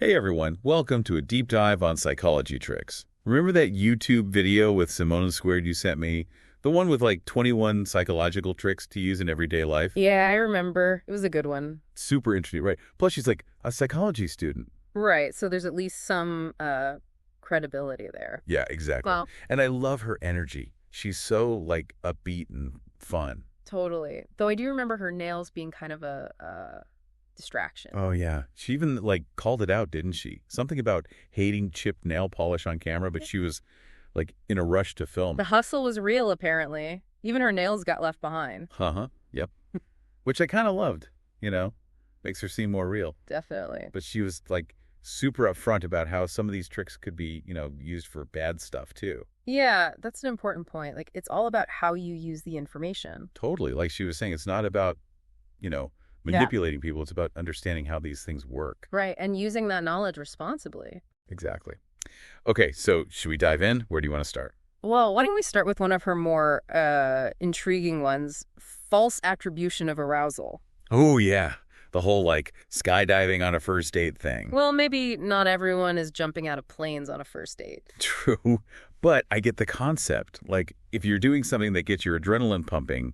Hey everyone, welcome to a deep dive on psychology tricks. Remember that YouTube video with SimoneSquared you sent me? The one with like 21 psychological tricks to use in everyday life? Yeah, I remember. It was a good one. Super interesting, right? Plus she's like a psychology student. Right, so there's at least some credibility there. Yeah, exactly. Well, And I love her energy. She's so like upbeat and fun. totally. Though I do remember her nails being kind of a distraction. Oh yeah. She even like called it out, didn't she? Something about hating chipped nail polish on camera, but she was like in a rush to film. The hustle was real, apparently. Even her nails got left behind. Uh-huh. Yep. Which I kind of loved, you know? Makes her seem more real. Definitely. But she was like super upfront about how some of these tricks could be, used for bad stuff too. Yeah, that's an important point. Like, it's all about how you use the information. Totally. Like she was saying, it's not about, Yeah. manipulating people. It's about understanding how these things work. Right, and using that knowledge responsibly. Exactly. Okay, so should we dive in? Where do you want to start? Well, why don't we start with one of her more intriguing ones, false attribution of arousal. Oh, yeah. The whole like skydiving on a first date thing. Well, maybe not everyone is jumping out of planes on a first date. True. But I get the concept. Like if you're doing something that gets your adrenaline pumping,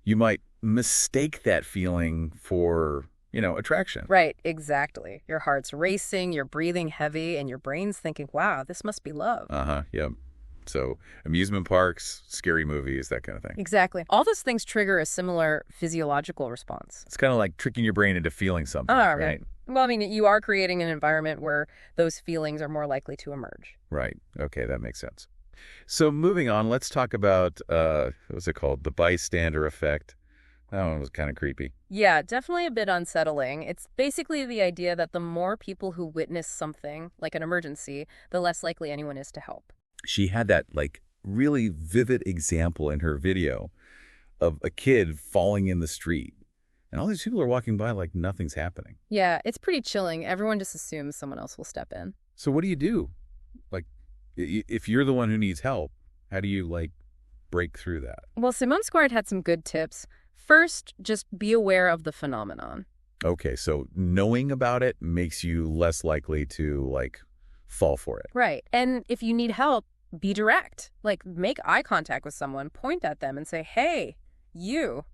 you might mistake that feeling for, attraction. Right, exactly. Your heart's racing, you're breathing heavy, and your brain's thinking, wow, this must be love. Uh-huh. Yep. So amusement parks, scary movies, that kind of thing. Exactly. All those things trigger a similar physiological response. It's kind of like tricking your brain into feeling something, Oh, right? Well, I mean, you are creating an environment where those feelings are more likely to emerge. Right. Okay, that makes sense. So moving on, let's talk about, what's it called? The bystander effect. That one was kind of creepy. Yeah, definitely a bit unsettling. It's basically the idea that the more people who witness something, like an emergency, the less likely anyone is to help. She had that like really vivid example in her video of a kid falling in the street. And all these people are walking by like nothing's happening. Yeah, it's pretty chilling. Everyone just assumes someone else will step in. So what do you do? Like, if you're the one who needs help, how do you like break through that? Well, SimoneSquared had some good tips. First, just be aware of the phenomenon. Okay, so knowing about it makes you less likely to like fall for it. Right. And if you need help, be direct. Like, make eye contact with someone, point at them and say, hey, you,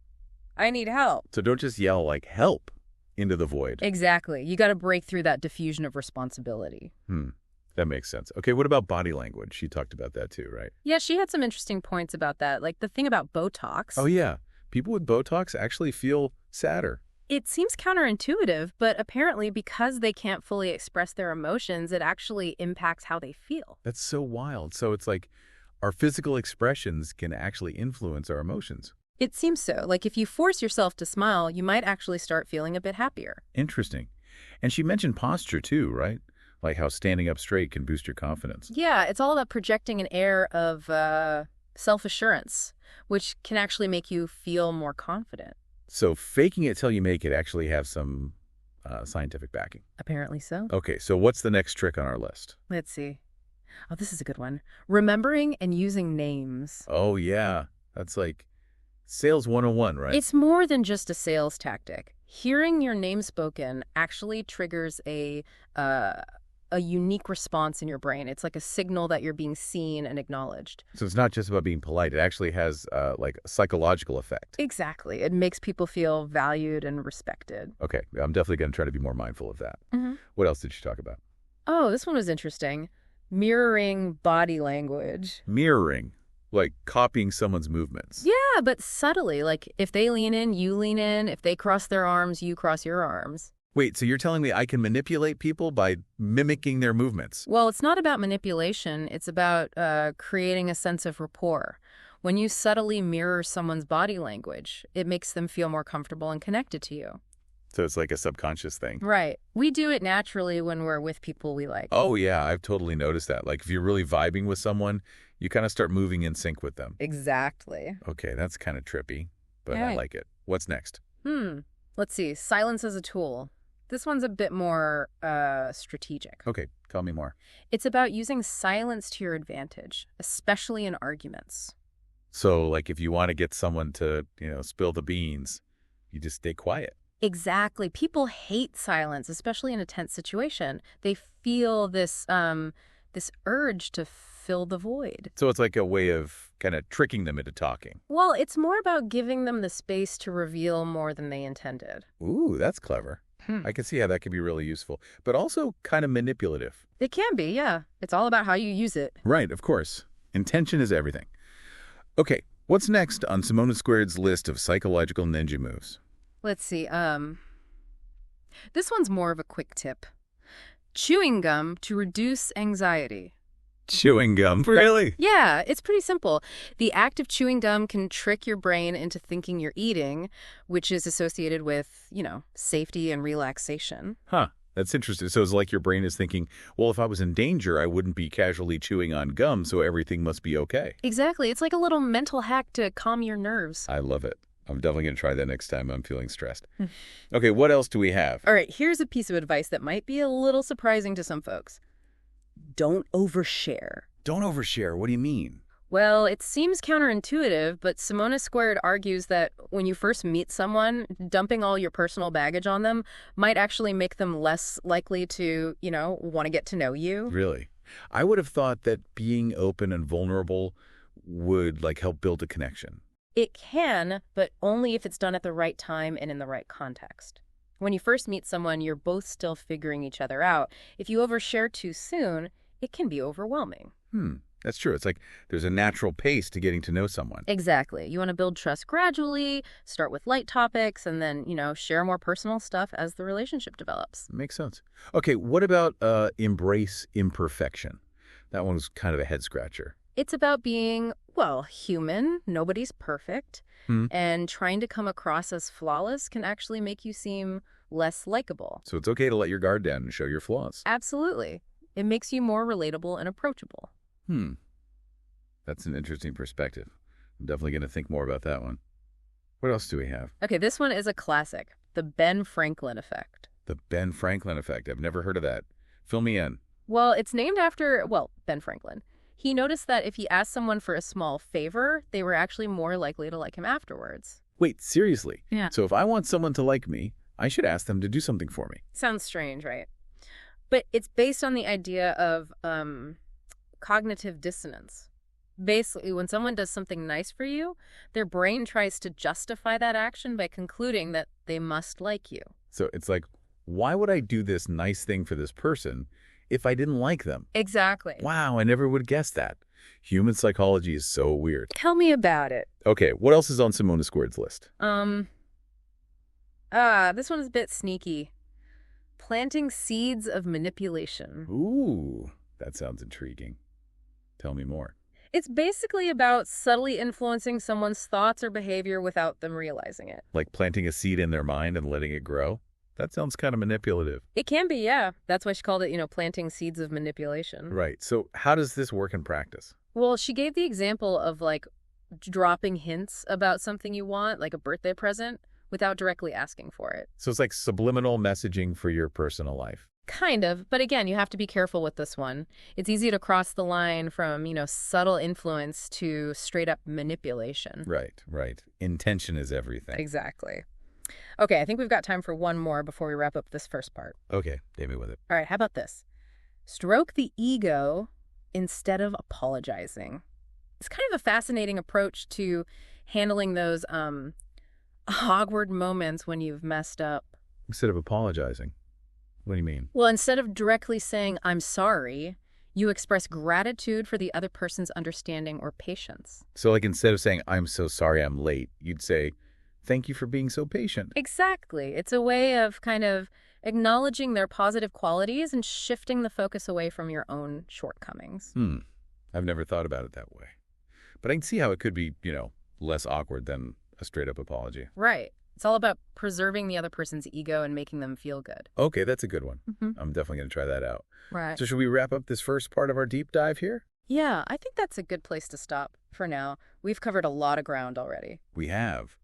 I need help. So don't just yell like help into the void. Exactly. You got to break through that diffusion of responsibility. That makes sense. Okay, what about body language? She talked about that too, right? Yeah, she had some interesting points about that. Like the thing about Botox. Oh yeah. People with Botox actually feel sadder. It seems counterintuitive, but apparently because they can't fully express their emotions, it actually impacts how they feel. That's so wild. So it's like our physical expressions can actually influence our emotions. It seems so. Like if you force yourself to smile, you might actually start feeling a bit happier. Interesting. And she mentioned posture too, right? Like how standing up straight can boost your confidence. Yeah, it's all about projecting an air of self-assurance, which can actually make you feel more confident. So faking it till you make it actually have some scientific backing. Apparently so. Okay, so what's the next trick on our list? Let's see. Oh, this is a good one. Remembering and using names. Oh, yeah. That's like sales 101, right? It's more than just a sales tactic. Hearing your name spoken actually triggers a unique response in your brain. It's like a signal that you're being seen and acknowledged. So it's not just about being polite. It actually has like a psychological effect. Exactly. It makes people feel valued and respected. Okay, I'm definitely going to try to be more mindful of that. What else did she talk about? Oh, this one was interesting. Mirroring body language. Mirroring, like copying someone's movements. Yeah, but subtly. Like if they lean in, you lean in. If they cross their arms, you cross your arms. Wait, so you're telling me I can manipulate people by mimicking their movements? Well, it's not about manipulation. It's about creating a sense of rapport. When you subtly mirror someone's body language, it makes them feel more comfortable and connected to you. So it's like a subconscious thing. Right. We do it naturally when we're with people we like. Oh, yeah, I've totally noticed that. Like if you're really vibing with someone, you kind of start moving in sync with them. Exactly. Okay, that's kind of trippy, but I Right. like it. What's next? Let's see. Silence as a tool. This one's a bit more strategic. Okay, tell me more. It's about using silence to your advantage, especially in arguments. So like if you want to get someone to, spill the beans, you just stay quiet. Exactly. People hate silence, especially in a tense situation. They feel this urge to fill the void. So it's like a way of kind of tricking them into talking. Well, it's more about giving them the space to reveal more than they intended. Ooh, that's clever. I can see how that could be really useful, but also kind of manipulative. It can be, yeah. It's all about how you use it. Right, of course. Intention is everything. Okay, what's next on SimoneSquared's list of psychological ninja moves? Let's see. This one's more of a quick tip. Chewing gum to reduce anxiety. Chewing gum? Really? Yeah, it's pretty simple. The act of chewing gum can trick your brain into thinking you're eating, which is associated with, safety and relaxation. Huh. That's interesting. So it's like your brain is thinking, well, if I was in danger, I wouldn't be casually chewing on gum, so everything must be okay. Exactly. It's like a little mental hack to calm your nerves. I love it. I'm definitely going to try that next time I'm feeling stressed. Okay, what else do we have? All right, here's a piece of advice that might be a little surprising to some folks. Don't overshare. Don't overshare. What do you mean? Well, it seems counterintuitive, but SimoneSquared argues that when you first meet someone, dumping all your personal baggage on them might actually make them less likely to, want to get to know you. Really? I would have thought that being open and vulnerable would, help build a connection. It can, but only if it's done at the right time and in the right context. When you first meet someone, you're both still figuring each other out. If you overshare too soon, it can be overwhelming. That's true. It's like there's a natural pace to getting to know someone. Exactly. You want to build trust gradually, start with light topics, and then, share more personal stuff as the relationship develops. Makes sense. Okay, what about embrace imperfection? That one was kind of a head scratcher. It's about being, human. Nobody's perfect. And trying to come across as flawless can actually make you seem less likable. So it's okay to let your guard down and show your flaws. Absolutely. It makes you more relatable and approachable. That's an interesting perspective. I'm definitely going to think more about that one. What else do we have? Okay, this one is a classic. The Ben Franklin effect. The Ben Franklin effect. I've never heard of that. Fill me in. Well, it's named after, Ben Franklin. He noticed that if he asked someone for a small favor, they were actually more likely to like him afterwards. Wait, seriously? Yeah. So if I want someone to like me, I should ask them to do something for me. Sounds strange, right? But it's based on the idea of cognitive dissonance. Basically, when someone does something nice for you, their brain tries to justify that action by concluding that they must like you. So it's like, why would I do this nice thing for this person if I didn't like them? Exactly. Wow, I never would have guessed that. Human psychology is so weird. Tell me about it. Okay, what else is on SimoneSquared's list? This one is a bit sneaky. Planting seeds of manipulation. Ooh, that sounds intriguing. Tell me more. It's basically about subtly influencing someone's thoughts or behavior without them realizing it. Like planting a seed in their mind and letting it grow? That sounds kind of manipulative. It can be, yeah. That's why she called it, planting seeds of manipulation. Right. So how does this work in practice? Well, she gave the example of, dropping hints about something you want, like a birthday present, without directly asking for it. So it's like subliminal messaging for your personal life. Kind of. But again, you have to be careful with this one. It's easy to cross the line from, subtle influence to straight up manipulation. Right. Intention is everything. Exactly. Okay, I think we've got time for one more before we wrap up this first part. Okay, hit me with it. All right, how about this? Stroke the ego instead of apologizing. It's kind of a fascinating approach to handling those awkward moments when you've messed up. Instead of apologizing. What do you mean? Well, instead of directly saying, I'm sorry, you express gratitude for the other person's understanding or patience. So instead of saying, I'm so sorry I'm late, you'd say, thank you for being so patient. Exactly. It's a way of kind of acknowledging their positive qualities and shifting the focus away from your own shortcomings. I've never thought about it that way. But I can see how it could be, less awkward than a straight-up apology. Right. It's all about preserving the other person's ego and making them feel good. Okay, that's a good one. I'm definitely going to try that out. Right. So should we wrap up this first part of our deep dive here? Yeah, I think that's a good place to stop for now. We've covered a lot of ground already. We have.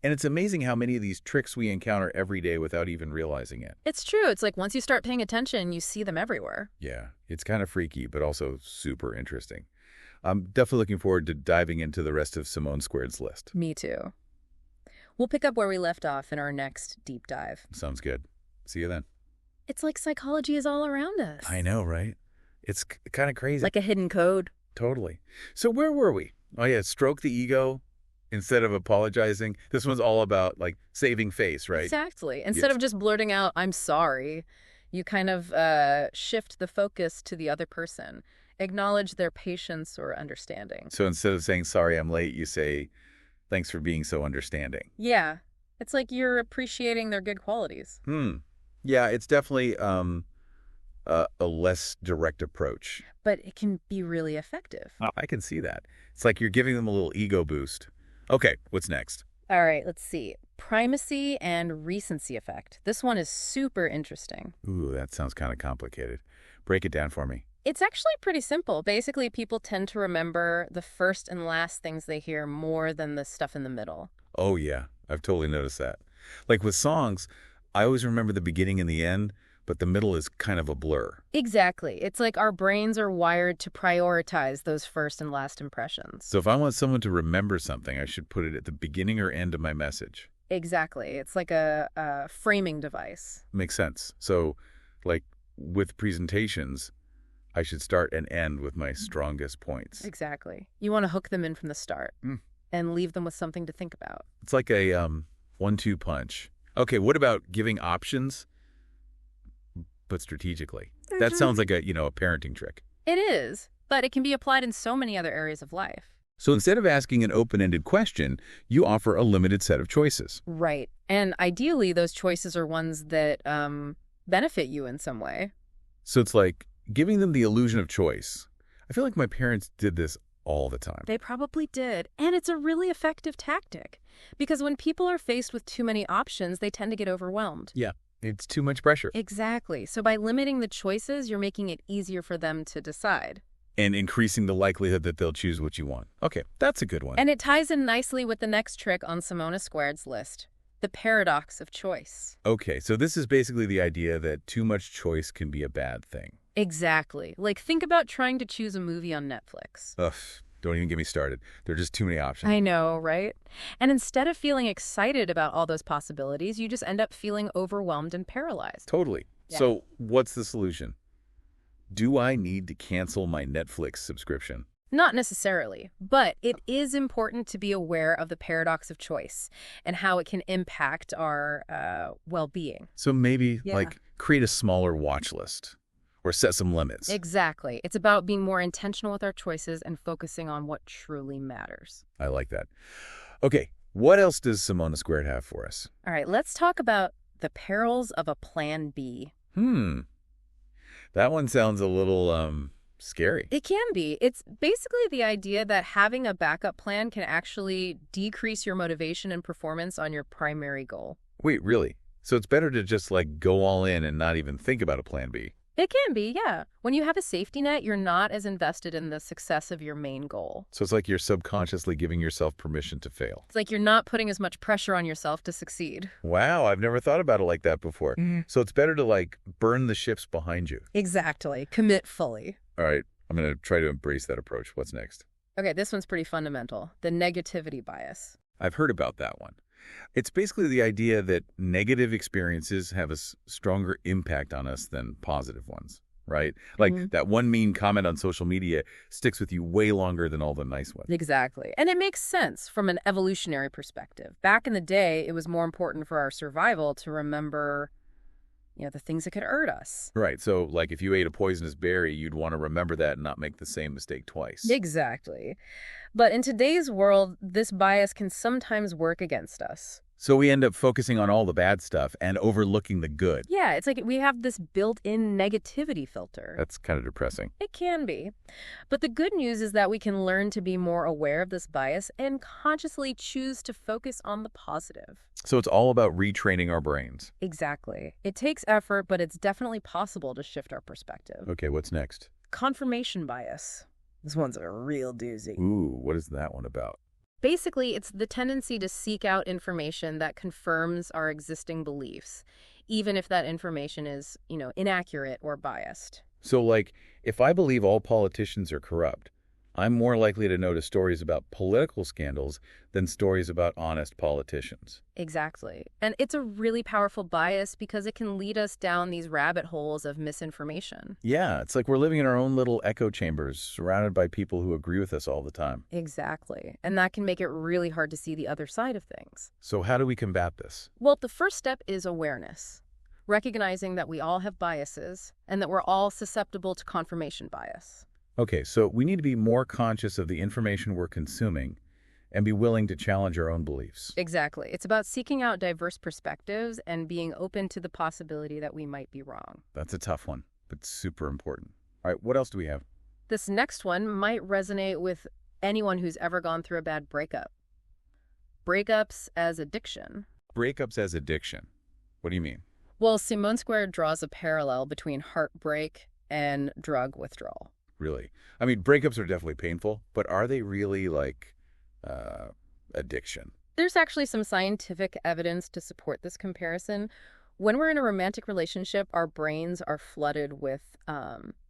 And it's amazing how many of these tricks we encounter every day without even realizing it. It's true. It's like once you start paying attention, you see them everywhere. Yeah, it's kind of freaky, but also super interesting. I'm definitely looking forward to diving into the rest of SimoneSquared's list. Me too. We'll pick up where we left off in our next deep dive. Sounds good. See you then. It's like psychology is all around us. I know, right? It's kind of crazy. Like a hidden code. Totally. So where were we? Oh, yeah, stroke the ego instead of apologizing. This one's all about, like, saving face, right? Exactly. Instead of just blurting out, I'm sorry, you kind of shift the focus to the other person. Acknowledge their patience or understanding. So instead of saying, sorry, I'm late, you say, thanks for being so understanding. Yeah. It's like you're appreciating their good qualities. Yeah, it's definitely a less direct approach. But it can be really effective. Oh, I can see that. It's like you're giving them a little ego boost. Okay, what's next? All right, let's see. Primacy and recency effect. This one is super interesting. Ooh, that sounds kind of complicated. Break it down for me. It's actually pretty simple. Basically, people tend to remember the first and last things they hear more than the stuff in the middle. Oh, yeah. I've totally noticed that. Like with songs, I always remember the beginning and the end, but the middle is kind of a blur. Exactly. It's like our brains are wired to prioritize those first and last impressions. So if I want someone to remember something, I should put it at the beginning or end of my message. Exactly. It's like a framing device. Makes sense. So, like with presentations, I should start and end with my strongest points. Exactly. You want to hook them in from the start and leave them with something to think about. It's like a 1-2 punch. Okay, what about giving options, but strategically? That sounds like a parenting trick. It is, but it can be applied in so many other areas of life. So instead of asking an open-ended question, you offer a limited set of choices. Right. And ideally, those choices are ones that benefit you in some way. So it's like giving them the illusion of choice. I feel like my parents did this all the time. They probably did. And it's a really effective tactic. Because when people are faced with too many options, they tend to get overwhelmed. Yeah, it's too much pressure. Exactly. So by limiting the choices, you're making it easier for them to decide. And increasing the likelihood that they'll choose what you want. Okay, that's a good one. And it ties in nicely with the next trick on SimoneSquared's list, the paradox of choice. Okay, so this is basically the idea that too much choice can be a bad thing. Exactly. Like, think about trying to choose a movie on Netflix. Ugh, don't even get me started. There are just too many options. I know, right? And instead of feeling excited about all those possibilities, you just end up feeling overwhelmed and paralyzed. Totally. Yeah. So what's the solution? Do I need to cancel my Netflix subscription? Not necessarily, but it is important to be aware of the paradox of choice and how it can impact our well-being. So maybe, like, create a smaller watch list or set some limits. Exactly. It's about being more intentional with our choices and focusing on what truly matters. I like that. Okay, what else does SimoneSquared have for us? All right, let's talk about the perils of a plan B. That one sounds a little scary. It can be. It's basically the idea that having a backup plan can actually decrease your motivation and performance on your primary goal. Wait, really? So it's better to just, like, go all in and not even think about a plan B? It can be, yeah. When you have a safety net, you're not as invested in the success of your main goal. So it's like you're subconsciously giving yourself permission to fail. It's like you're not putting as much pressure on yourself to succeed. Wow, I've never thought about it like that before. So it's better to, like, burn the ships behind you. Exactly. Commit fully. All right, I'm going to try to embrace that approach. What's next? Okay, this one's pretty fundamental. The negativity bias. I've heard about that one. It's basically the idea that negative experiences have a stronger impact on us than positive ones, right? Like that one mean comment on social media sticks with you way longer than all the nice ones. Exactly. And it makes sense from an evolutionary perspective. Back in the day, it was more important for our survival to remember, the things that could hurt us. Right. So, like, if you ate a poisonous berry, you'd want to remember that and not make the same mistake twice. Exactly. But in today's world, this bias can sometimes work against us. So we end up focusing on all the bad stuff and overlooking the good. Yeah, it's like we have this built-in negativity filter. That's kind of depressing. It can be. But the good news is that we can learn to be more aware of this bias and consciously choose to focus on the positive. So it's all about retraining our brains. Exactly. It takes effort, but it's definitely possible to shift our perspective. Okay, what's next? Confirmation bias. This one's a real doozy. Ooh, what is that one about? Basically, it's the tendency to seek out information that confirms our existing beliefs, even if that information is, inaccurate or biased. So, like, if I believe all politicians are corrupt, I'm more likely to notice stories about political scandals than stories about honest politicians. Exactly. And it's a really powerful bias because it can lead us down these rabbit holes of misinformation. Yeah, it's like we're living in our own little echo chambers, surrounded by people who agree with us all the time. Exactly. And that can make it really hard to see the other side of things. So how do we combat this? Well, the first step is awareness. Recognizing that we all have biases and that we're all susceptible to confirmation bias. Okay, so we need to be more conscious of the information we're consuming and be willing to challenge our own beliefs. Exactly. It's about seeking out diverse perspectives and being open to the possibility that we might be wrong. That's a tough one, but super important. All right, what else do we have? This next one might resonate with anyone who's ever gone through a bad breakup. Breakups as addiction. Breakups as addiction. What do you mean? Well, SimoneSquared draws a parallel between heartbreak and drug withdrawal. Really? I mean, breakups are definitely painful, but are they really like addiction? There's actually some scientific evidence to support this comparison. When we're in a romantic relationship, our brains are flooded with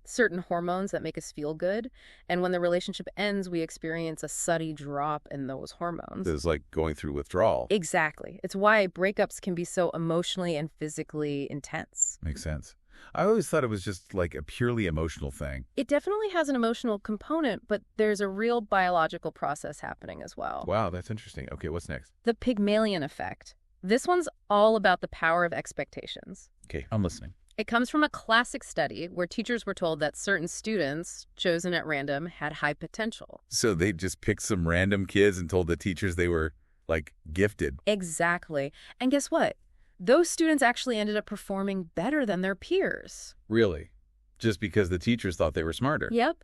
certain hormones that make us feel good. And when the relationship ends, we experience a sudden drop in those hormones. It's like going through withdrawal. Exactly. It's why breakups can be so emotionally and physically intense. Makes sense. I always thought it was just like a purely emotional thing. It definitely has an emotional component, but there's a real biological process happening as well. Wow, that's interesting. Okay, what's next? The Pygmalion effect. This one's all about the power of expectations. Okay, I'm listening. It comes from a classic study where teachers were told that certain students, chosen at random, had high potential. So they just picked some random kids and told the teachers they were, like, gifted. Exactly. And guess what? Those students actually ended up performing better than their peers. Really? Just because the teachers thought they were smarter? Yep.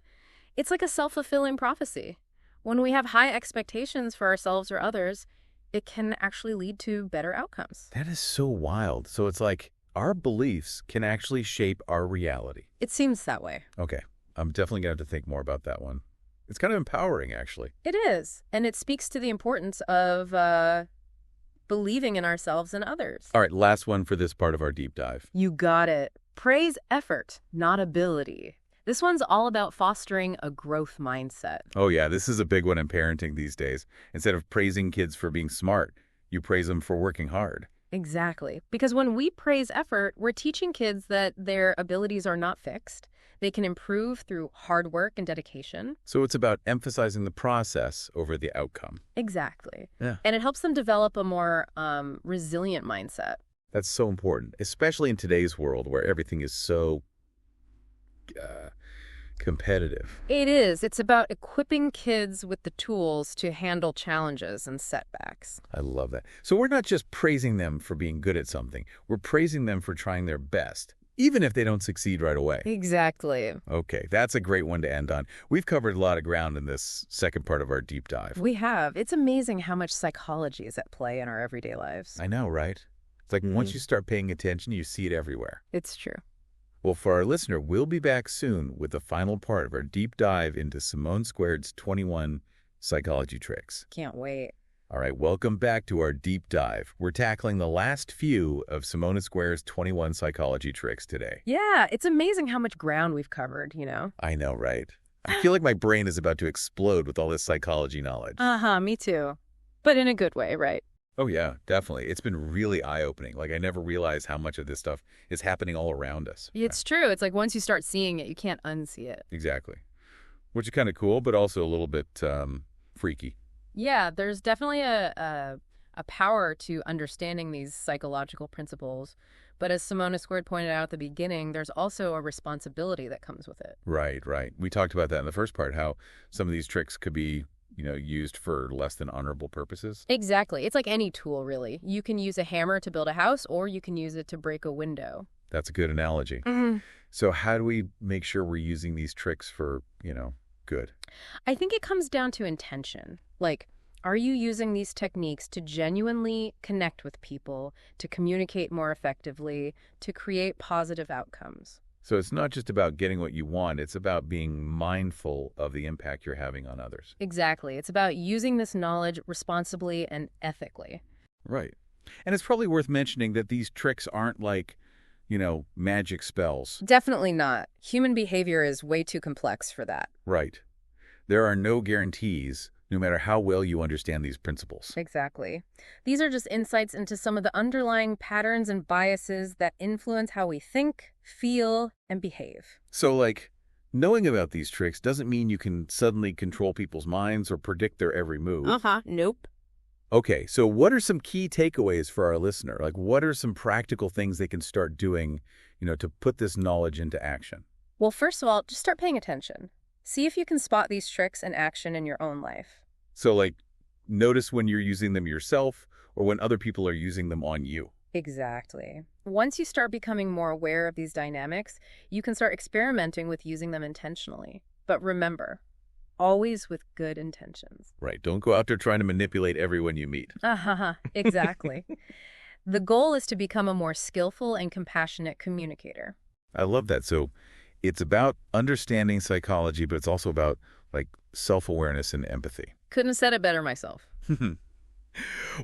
It's like a self-fulfilling prophecy. When we have high expectations for ourselves or others, it can actually lead to better outcomes. That is so wild. So it's like our beliefs can actually shape our reality. It seems that way. Okay. I'm definitely going to have to think more about that one. It's kind of empowering, actually. It is. And it speaks to the importance of believing in ourselves and others. All right, last one for this part of our deep dive. You got it. Praise effort, not ability. This one's all about fostering a growth mindset. Oh, yeah, this is a big one in parenting these days. Instead of praising kids for being smart, you praise them for working hard. Exactly. Because when we praise effort, we're teaching kids that their abilities are not fixed. They can improve through hard work and dedication. So it's about emphasizing the process over the outcome. Exactly. Yeah. And it helps them develop a more resilient mindset. That's so important, especially in today's world where everything is so competitive. It is. It's about equipping kids with the tools to handle challenges and setbacks. I love that. So we're not just praising them for being good at something. We're praising them for trying their best, even if they don't succeed right away. Exactly. Okay, that's a great one to end on. We've covered a lot of ground in this second part of our deep dive. We have. It's amazing how much psychology is at play in our everyday lives. I know, right? It's like once you start paying attention, you see it everywhere. It's true. Well, for our listener, we'll be back soon with the final part of our deep dive into SimoneSquared's 21 psychology tricks. Can't wait. All right, welcome back to our deep dive. We're tackling the last few of SimoneSquared's 21 psychology tricks today. Yeah, it's amazing how much ground we've covered, you know? I know, right? I feel like my brain is about to explode with all this psychology knowledge. Me too. But in a good way, right? Oh, yeah, definitely. It's been really eye-opening. Like, I never realized how much of this stuff is happening all around us. It's true. It's like once you start seeing it, you can't unsee it. Exactly. Which is kind of cool, but also a little bit freaky. Yeah, there's definitely a power to understanding these psychological principles. But as SimoneSquared pointed out at the beginning, there's also a responsibility that comes with it. Right, right. We talked about that in the first part, how some of these tricks could be, used for less than honorable purposes. Exactly. It's like any tool, really. You can use a hammer to build a house, or you can use it to break a window. That's a good analogy. So how do we make sure we're using these tricks for, good? I think it comes down to intention. Like, are you using these techniques to genuinely connect with people, to communicate more effectively, to create positive outcomes? So it's not just about getting what you want. It's about being mindful of the impact you're having on others. Exactly. It's about using this knowledge responsibly and ethically. Right. And it's probably worth mentioning that these tricks aren't like, magic spells. Definitely not. Human behavior is way too complex for that. Right. There are no guarantees, no matter how well you understand these principles. Exactly. These are just insights into some of the underlying patterns and biases that influence how we think, feel, and behave. So, like, knowing about these tricks doesn't mean you can suddenly control people's minds or predict their every move. Nope. Okay, so what are some key takeaways for our listener? Like, what are some practical things they can start doing, to put this knowledge into action? Well, first of all, just start paying attention. See if you can spot these tricks in action in your own life. So, like, notice when you're using them yourself or when other people are using them on you. Exactly. Once you start becoming more aware of these dynamics, you can start experimenting with using them intentionally. But remember, always with good intentions. Right. Don't go out there trying to manipulate everyone you meet. Exactly. The goal is to become a more skillful and compassionate communicator. I love that. So it's about understanding psychology, but it's also about, like, self-awareness and empathy. Couldn't have said it better myself.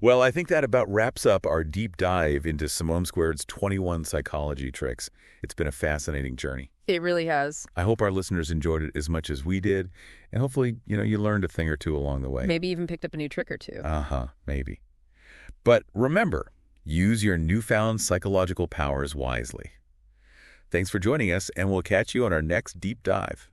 Well, I think that about wraps up our deep dive into SimoneSquared's 21 psychology tricks. It's been a fascinating journey. It really has. I hope our listeners enjoyed it as much as we did, and hopefully, you learned a thing or two along the way. Maybe even picked up a new trick or two. Maybe. But remember, use your newfound psychological powers wisely. Thanks for joining us, and we'll catch you on our next deep dive.